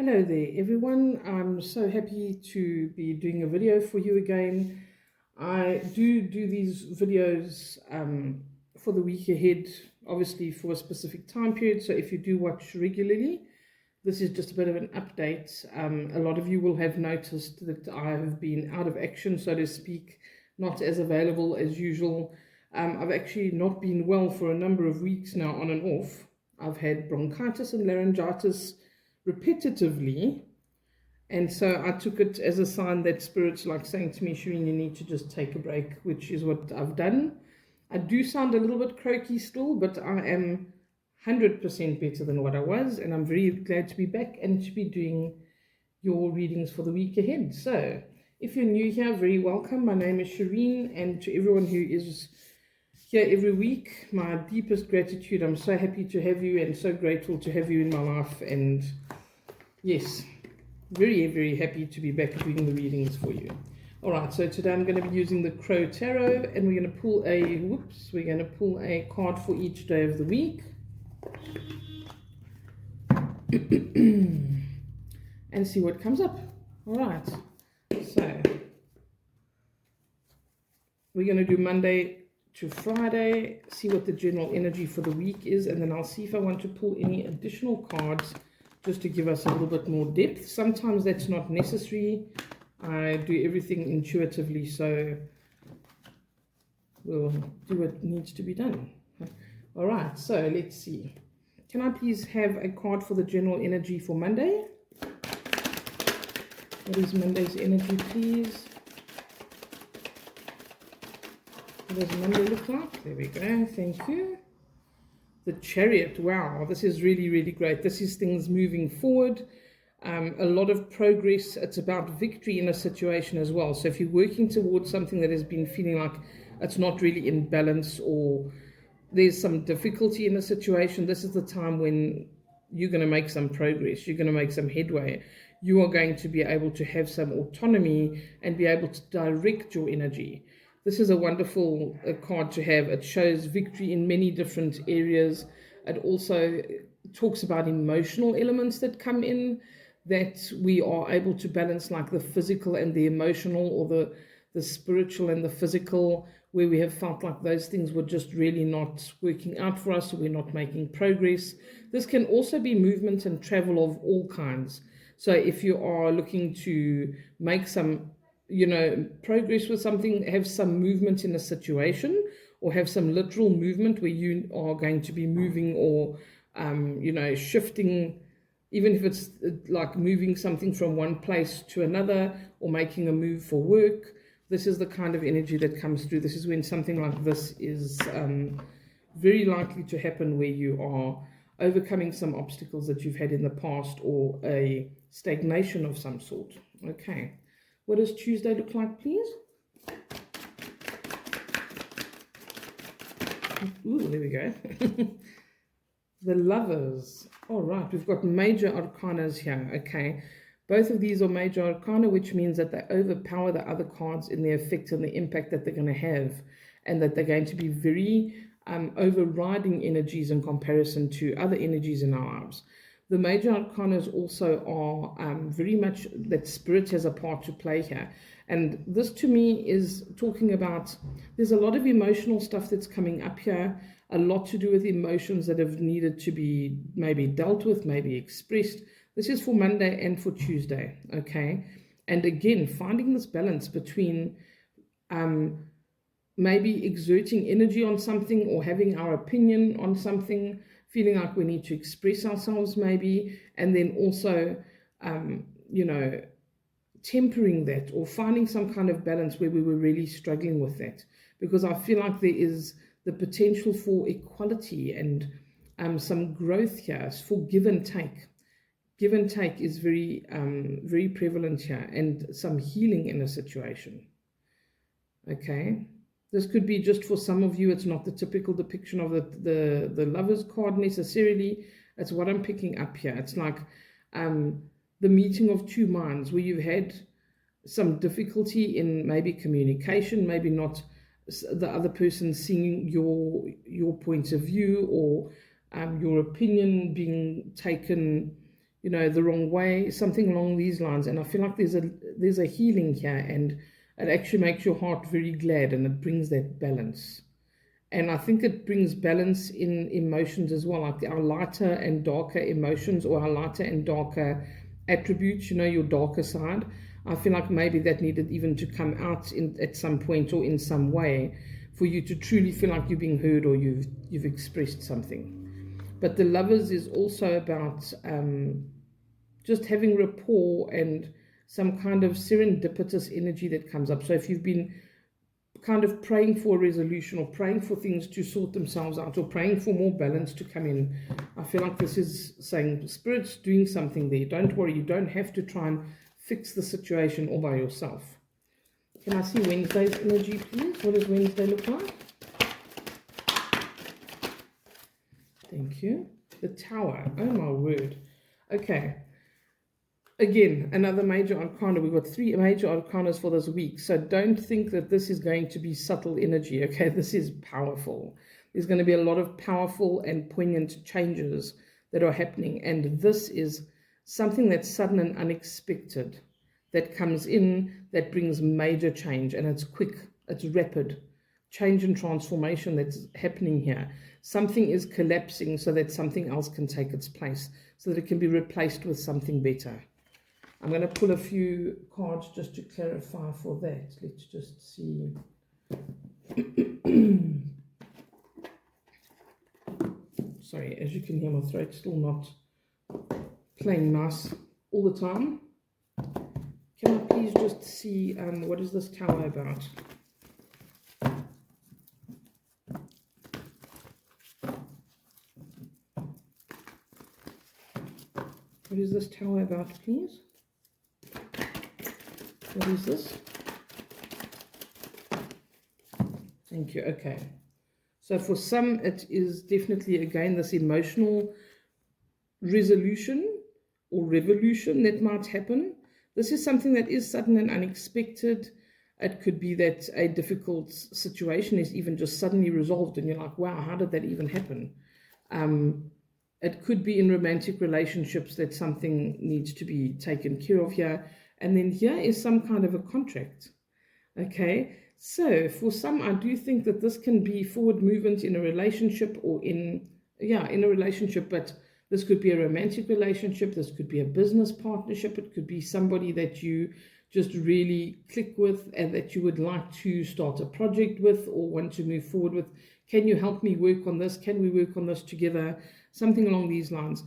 Hello there everyone. I'm so happy to be doing a video for you again. I do these videos for the week ahead, obviously for a specific time period. So if you do watch regularly, this is just a bit of an update. A lot of you will have noticed that I have been out of action, so to speak, not as available as usual. I've actually not been well for a number of weeks now, on and off. I've had bronchitis and laryngitis repetitively, and so I took it as a sign that Spirit's like saying to me, Shireen, you need to just take a break, which is what I've done. I do sound a little bit croaky still, but I am 100% better than what I was, and I'm very glad to be back and to be doing your readings for the week ahead. So if you're new here, very welcome. My name is Shireen, and to everyone who is here every week, my deepest gratitude. I'm so happy to have you and so grateful to have you in my life. And yes, very, very happy to be back doing the readings for you. All right, so today I'm going to be using the Crow Tarot, and we're going to pull a card for each day of the week. And see what comes up. All right, so we're going to do Monday to Friday, see what the general energy for the week is, and then I'll see if I want to pull any additional cards just to give us a little bit more depth. Sometimes that's not necessary. I do everything intuitively, so we'll do what needs to be done. All right, so let's see. Can I please have a card for the general energy for Monday? What is Monday's energy, please? What does Monday look like? There we go, thank you. The Chariot, wow, this is really, really great. This is things moving forward, a lot of progress. It's about victory in a situation as well. So if you're working towards something that has been feeling like it's not really in balance, or there's some difficulty in a situation, this is the time when you're going to make some progress. You're going to make some headway. You are going to be able to have some autonomy and be able to direct your energy. This is a wonderful card to have. It shows victory in many different areas. It also talks about emotional elements that come in, that we are able to balance, like the physical and the emotional, or the spiritual and the physical, where we have felt like those things were just really not working out for us, or we're not making progress. This can also be movement and travel of all kinds. So if you are looking to make some progress with something, have some movement in a situation, or have some literal movement where you are going to be moving, or shifting, even if it's like moving something from one place to another, or making a move for work. This is the kind of energy that comes through. This is when something like this is very likely to happen, where you are overcoming some obstacles that you've had in the past, or a stagnation of some sort. Okay. What does Tuesday look like, please? Ooh, there we go. The Lovers. All right, we've got major arcanas here. Okay, both of these are major arcana, which means that they overpower the other cards in the effect and the impact that they're going to have, and that they're going to be very overriding energies in comparison to other energies in our lives. The major arcanas also are very much that Spirit has a part to play here. And this to me is talking about, there's a lot of emotional stuff that's coming up here, a lot to do with emotions that have needed to be maybe dealt with, maybe expressed. This is for Monday and for Tuesday, okay? And again, finding this balance between maybe exerting energy on something, or having our opinion on something, feeling like we need to express ourselves maybe, and then also, tempering that, or finding some kind of balance where we were really struggling with that. Because I feel like there is the potential for equality and some growth here, for give and take. Give and take is very, very prevalent here, and some healing in a situation. Okay. This could be just for some of you. It's not the typical depiction of the Lovers card necessarily. It's what I'm picking up here. It's like the meeting of two minds, where you've had some difficulty in maybe communication, maybe not the other person seeing your point of view, or your opinion being taken the wrong way, something along these lines. And I feel like there's a healing here, and it actually makes your heart very glad, and it brings that balance. And I think it brings balance in emotions as well, like our lighter and darker emotions, or our lighter and darker attributes, your darker side. I feel like maybe that needed even to come out at some point or in some way for you to truly feel like you're being heard, or you've expressed something. But the Lovers is also about just having rapport and some kind of serendipitous energy that comes up. So if you've been kind of praying for a resolution, or praying for things to sort themselves out, or praying for more balance to come in, I feel like this is saying Spirit's doing something there. Don't worry, you don't have to try and fix the situation all by yourself. Can I see Wednesday's energy, please? What does Wednesday look like? Thank you. The Tower. Oh my word. Okay. Again, another major arcana. We've got 3 major arcanas for this week. So don't think that this is going to be subtle energy, okay? This is powerful. There's going to be a lot of powerful and poignant changes that are happening. And this is something that's sudden and unexpected, that comes in, that brings major change. And it's quick, it's rapid. Change and transformation that's happening here. Something is collapsing so that something else can take its place, so that it can be replaced with something better. I'm going to pull a few cards just to clarify for that. Let's just see. Sorry, as you can hear, my throat's still not playing nice all the time. Can I please just see what is this Tower about? What is this Tower about, please? What is this? Thank you. Okay. So for some, it is definitely, again, this emotional resolution or revolution that might happen. This is something that is sudden and unexpected. It could be that a difficult situation is even just suddenly resolved, and you're like, wow, how did that even happen? It could be in romantic relationships that something needs to be taken care of here. And then here is some kind of a contract. Okay, so for some, I do think that this can be forward movement in a relationship, or in a relationship, but this could be a romantic relationship, this could be a business partnership, it could be somebody that you just really click with and that you would like to start a project with or want to move forward with. Can you help me work on this? Can we work on this together? Something along these lines.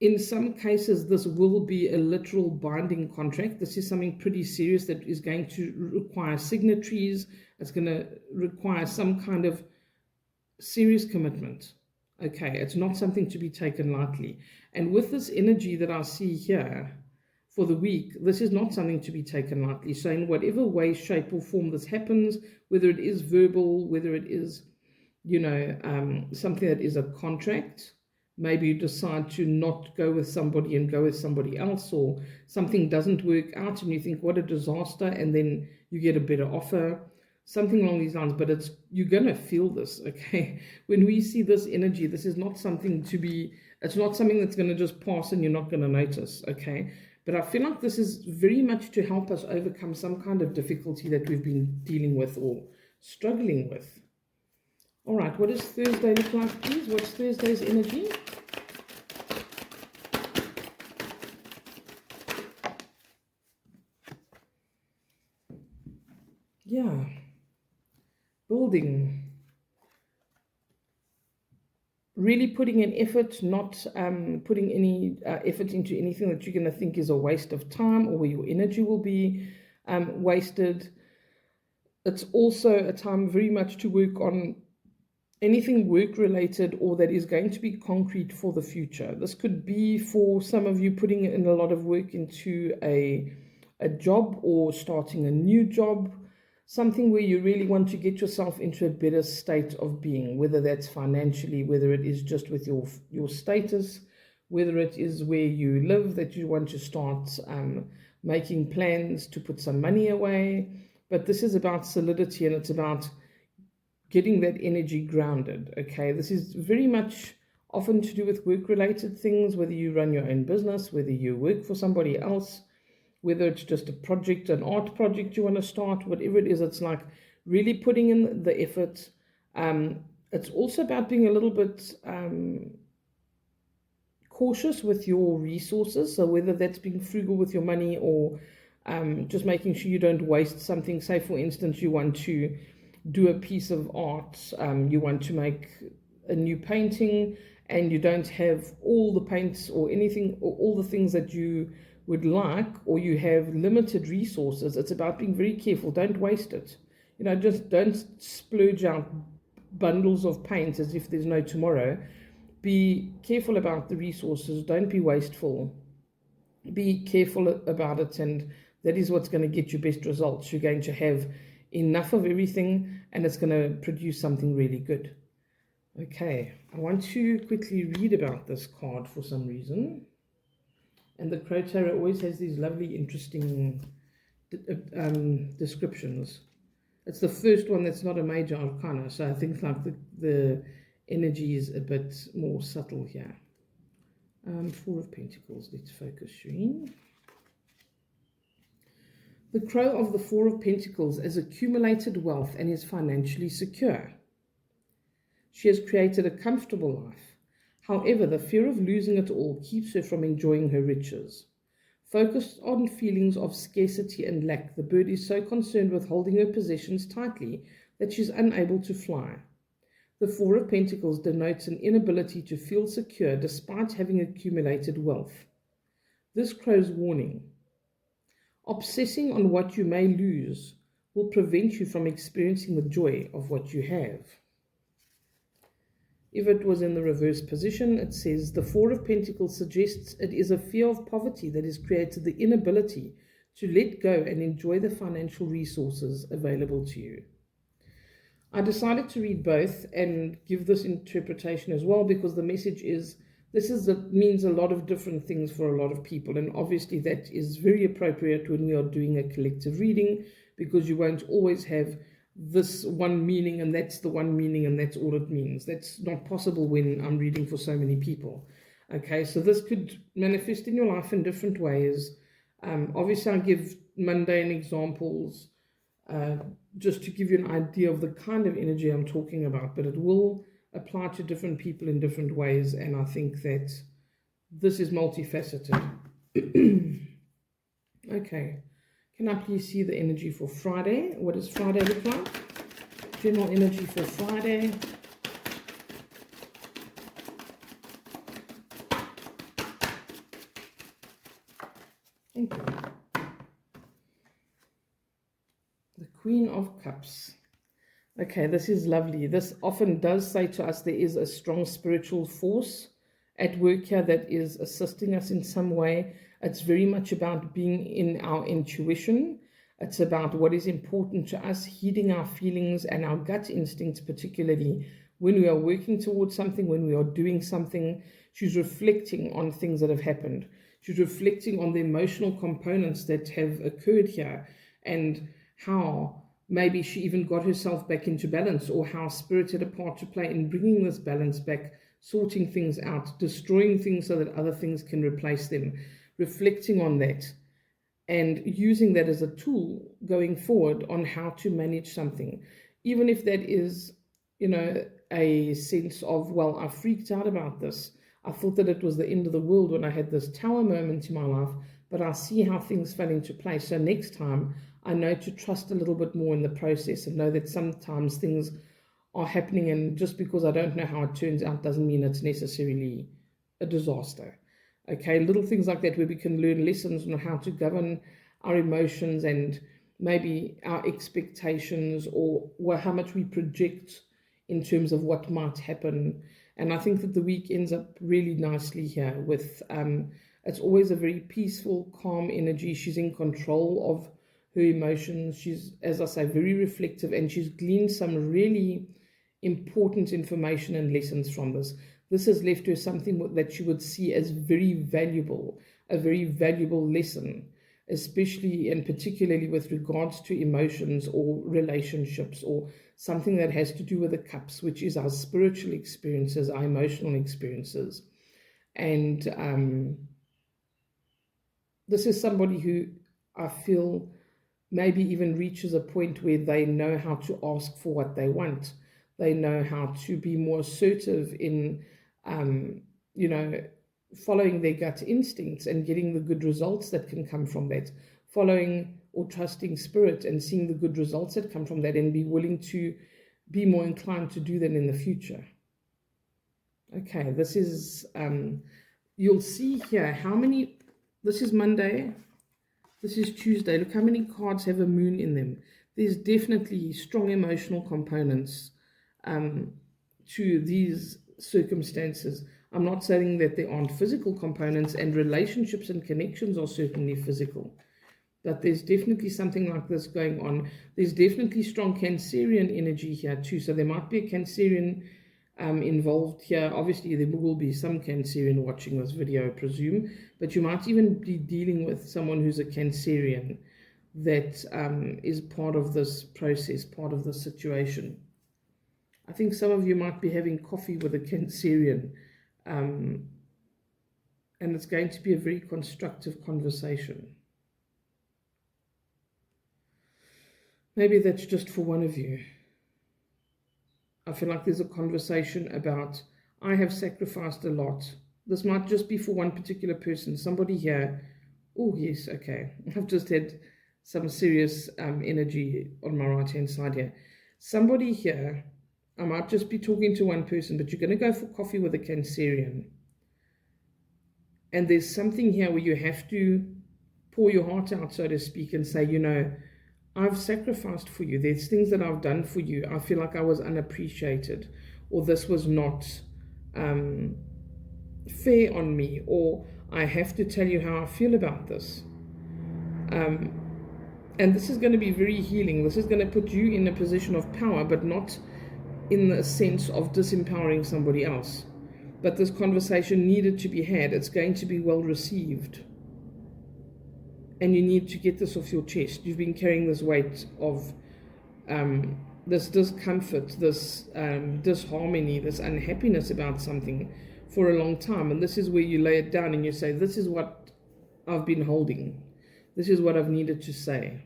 In some cases, this will be a literal binding contract. This is something pretty serious that is going to require signatories. It's going to require some kind of serious commitment. Okay, it's not something to be taken lightly. And with this energy that I see here for the week, this is not something to be taken lightly. So in whatever way, shape, or form this happens, whether it is verbal, whether it is, something that is a contract, maybe you decide to not go with somebody and go with somebody else, or something doesn't work out and you think, what a disaster, and then you get a better offer, something along these lines. But you're going to feel this, okay? When we see this energy, this is not something it's not something that's going to just pass and you're not going to notice, okay? But I feel like this is very much to help us overcome some kind of difficulty that we've been dealing with or struggling with. All right, what does Thursday look like, please? What's Thursday's energy? Yeah, building. Really putting in effort, not putting any effort into anything that you're going to think is a waste of time, or where your energy will be wasted. It's also a time very much to work on anything work-related or that is going to be concrete for the future. This could be, for some of you, putting in a lot of work into a job, or starting a new job, something where you really want to get yourself into a better state of being, whether that's financially, whether it is just with your status, whether it is where you live, that you want to start making plans to put some money away. But this is about solidity, and it's about getting that energy grounded, okay? This is very much often to do with work-related things, whether you run your own business, whether you work for somebody else, whether it's just a project, an art project you want to start, whatever it is. It's like really putting in the effort. It's also about being a little bit cautious with your resources. So whether that's being frugal with your money or just making sure you don't waste something. Say, for instance, you want to do a piece of art, you want to make a new painting, and you don't have all the paints or anything, or all the things that you would like, or you have limited resources. It's about being very careful. Don't waste it. Just don't splurge out bundles of paint as if there's no tomorrow. Be careful about the resources. Don't be wasteful. Be careful about it, and that is what's going to get you best results. You're going to have enough of everything, and it's going to produce something really good. Okay, I want to quickly read about this card for some reason. And the Crow Tarot always has these lovely, interesting descriptions. It's the first one that's not a major arcana, so I think like the energy is a bit more subtle here. Four of Pentacles, let's focus, Shireen. The Crow of the Four of Pentacles has accumulated wealth and is financially secure. She has created a comfortable life. However, the fear of losing it all keeps her from enjoying her riches. Focused on feelings of scarcity and lack, the bird is so concerned with holding her possessions tightly that she's unable to fly. The Four of Pentacles denotes an inability to feel secure despite having accumulated wealth. This crow's warning: obsessing on what you may lose will prevent you from experiencing the joy of what you have. If it was in the reverse position, it says the Four of Pentacles suggests it is a fear of poverty that has created the inability to let go and enjoy the financial resources available to you. I decided to read both and give this interpretation as well, because the message is means a lot of different things for a lot of people, and obviously that is very appropriate when we are doing a collective reading, because you won't always have this one meaning and that's the one meaning and that's all it means. That's not possible when I'm reading for so many people. Okay, so this could manifest in your life in different ways. Obviously I give mundane examples just to give you an idea of the kind of energy I'm talking about, but it will apply to different people in different ways, and I think that this is multifaceted. Okay, can I please see the energy for Friday? What does Friday look like? General energy for Friday. Thank you. The Queen of Cups. Okay, this is lovely. This often does say to us there is a strong spiritual force at work here that is assisting us in some way. It's very much about being in our intuition. It's about what is important to us, heeding our feelings and our gut instincts, particularly when we are working towards something, when we are doing something. She's reflecting on things that have happened. She's reflecting on the emotional components that have occurred here, and how maybe she even got herself back into balance, or how spirit had a part to play in bringing this balance back, sorting things out, destroying things so that other things can replace them, reflecting on that and using that as a tool going forward on how to manage something. Even if that is, a sense of, well, I freaked out about this. I thought that it was the end of the world when I had this tower moment in my life, but I see how things fell into place. So next time I know to trust a little bit more in the process and know that sometimes things are happening, and just because I don't know how it turns out doesn't mean it's necessarily a disaster. Okay, little things like that where we can learn lessons on how to govern our emotions and maybe our expectations, or how much we project in terms of what might happen. And I think that the week ends up really nicely here with, it's always a very peaceful, calm energy. She's in control of her emotions. She's, as I say, very reflective, and she's gleaned some really important information and lessons from this. This has left her something that she would see as very valuable, a very valuable lesson, especially and particularly with regards to emotions or relationships or something that has to do with the cups, which is our spiritual experiences, our emotional experiences. And this is somebody who I feel maybe even reaches a point where they know how to ask for what they want. They know how to be more assertive in, you know, following their gut instincts and getting the good results that can come from that. Following or trusting spirit and seeing the good results that come from that, and be willing to be more inclined to do that in the future. Okay, this is, you'll see here how many, this is Monday, this is Tuesday. Look how many cards have a moon in them. There's definitely strong emotional components to these circumstances. I'm not saying that there aren't physical components, and relationships and connections are certainly physical. But there's definitely something like this going on. There's definitely strong Cancerian energy here too. So there might be a Cancerian involved here. Obviously, there will be some Cancerian watching this video, I presume. But you might even be dealing with someone who's a Cancerian that is part of this process, part of this situation. I think some of you might be having coffee with a Cancerian. And it's going to be a very constructive conversation. Maybe that's just for one of you. I feel like there's a conversation about, I have sacrificed a lot. This might just be for one particular person. Somebody here, oh yes, okay. I've just had some serious energy on my right-hand side here. Somebody here, I might just be talking to one person, but you're going to go for coffee with a Cancerian. And there's something here where you have to pour your heart out, so to speak, and say, you know, I've sacrificed for you. There's things that I've done for you. I feel like I was unappreciated, or this was not fair on me, or I have to tell you how I feel about this. And this is going to be very healing. This is going to put you in a position of power, but not in the sense of disempowering somebody else. But this conversation needed to be had. It's going to be well received. And you need to get this off your chest. You've been carrying this weight of this discomfort, this disharmony, this unhappiness about something for a long time. And this is where you lay it down and you say, this is what I've been holding. This is what I've needed to say.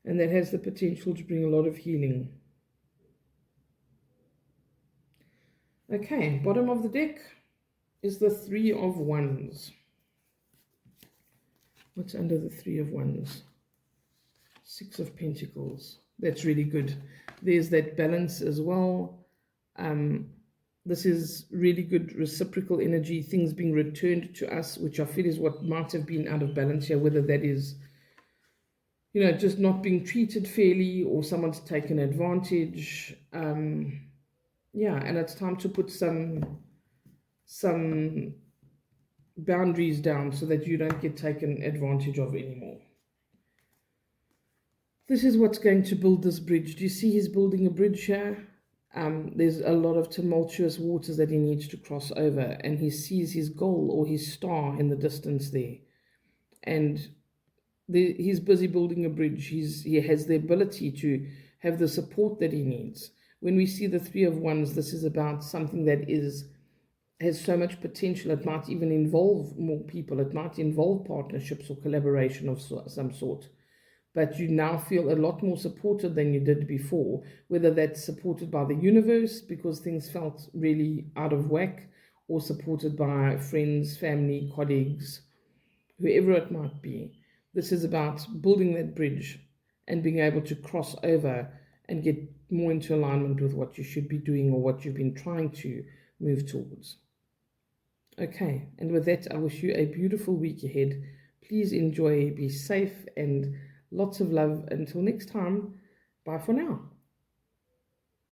And that has the potential to bring a lot of healing. Okay, bottom of the deck is the Three of Wands. What's under the Three of Wands? Six of Pentacles. That's really good. There's that balance as well. This is really good reciprocal energy, things being returned to us, which I feel is what might have been out of balance here, whether that is, you know, just not being treated fairly, or someone's taken advantage. Yeah, and it's time to put some boundaries down so that you don't get taken advantage of anymore. This is what's going to build this bridge. Do you see he's building a bridge here? There's a lot of tumultuous waters that he needs to cross over, and he sees his goal or his star in the distance there. And he's busy building a bridge. He has the ability to have the support that he needs. When we see the Three of Wands, this is about something that has so much potential. It might even involve more people. It might involve partnerships or collaboration of some sort. But you now feel a lot more supported than you did before, whether that's supported by the universe because things felt really out of whack, or supported by friends, family, colleagues, whoever it might be. This is about building that bridge and being able to cross over and get more into alignment with what you should be doing or what you've been trying to move towards. Okay, and with that, I wish you a beautiful week ahead. Please enjoy, be safe, and lots of love. Until next time, bye for now.